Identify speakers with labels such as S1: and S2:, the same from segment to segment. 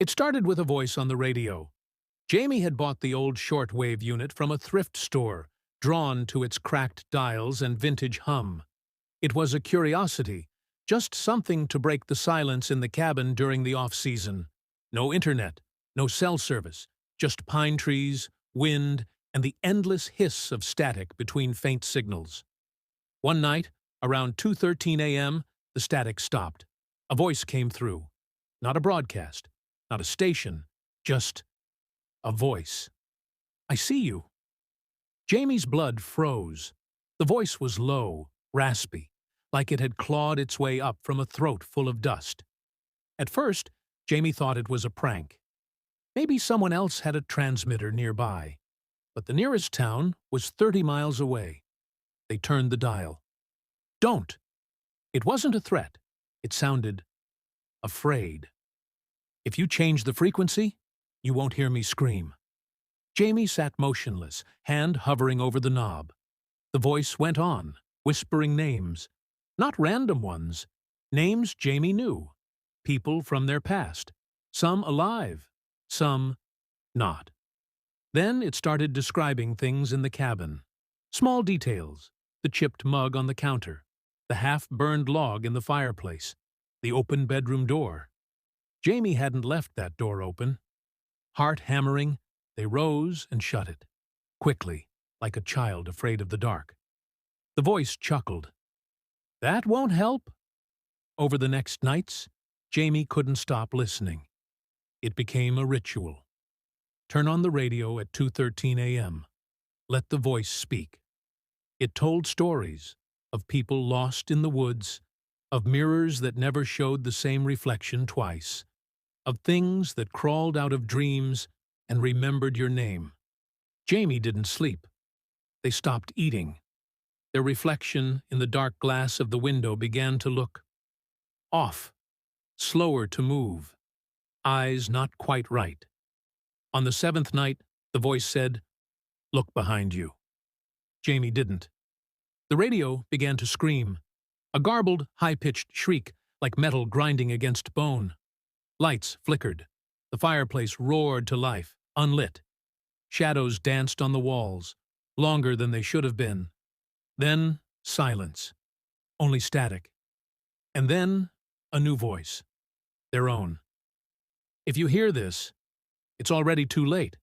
S1: It started with a voice on the radio. Jamie had bought the old shortwave unit from a thrift store, drawn to its cracked dials and vintage hum. It was a curiosity, just something to break the silence in the cabin during the off-season. No internet, no cell service, just pine trees, wind, and the endless hiss of static between faint signals. One night, around 2:13 a.m., the static stopped. A voice came through. Not a broadcast, not a station, just a voice. "I see you." Jamie's blood froze. The voice was low, raspy, like it had clawed its way up from a throat full of dust. At first, Jamie thought it was a prank. Maybe someone else had a transmitter nearby. But the nearest town was 30 miles away. They turned the dial. "Don't!" It wasn't a threat. It sounded afraid. "If you change the frequency, you won't hear me scream." Jamie sat motionless, hand hovering over the knob. The voice went on, whispering names. Not random ones. Names Jamie knew. People from their past. Some alive. Some not. Then it started describing things in the cabin. Small details. The chipped mug on the counter. The half-burned log in the fireplace. The open bedroom door. Jamie hadn't left that door open. Heart hammering, they rose and shut it. Quickly, like a child afraid of the dark. The voice chuckled. "That won't help." Over the next nights, Jamie couldn't stop listening. It became a ritual. Turn on the radio at 2:13 a.m. Let the voice speak. It told stories of people lost in the woods, of mirrors that never showed the same reflection twice, of things that crawled out of dreams and remembered your name. Jamie didn't sleep. They stopped eating. Their reflection in the dark glass of the window began to look off, slower to move, eyes not quite right. On the seventh night, the voice said, "Look behind you." Jamie didn't. The radio began to scream, a garbled, high-pitched shriek like metal grinding against bone. Lights flickered. The fireplace roared to life, unlit. Shadows danced on the walls, longer than they should have been. Then silence, only static. And then a new voice, their own. "If you hear this, it's already too late."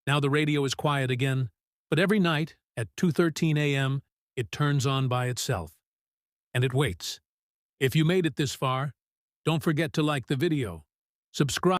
S1: Now the radio is quiet again, but every night at 2:13 a.m. it turns on by itself. And it waits. If you made it this far, don't forget to like the video. Subscribe.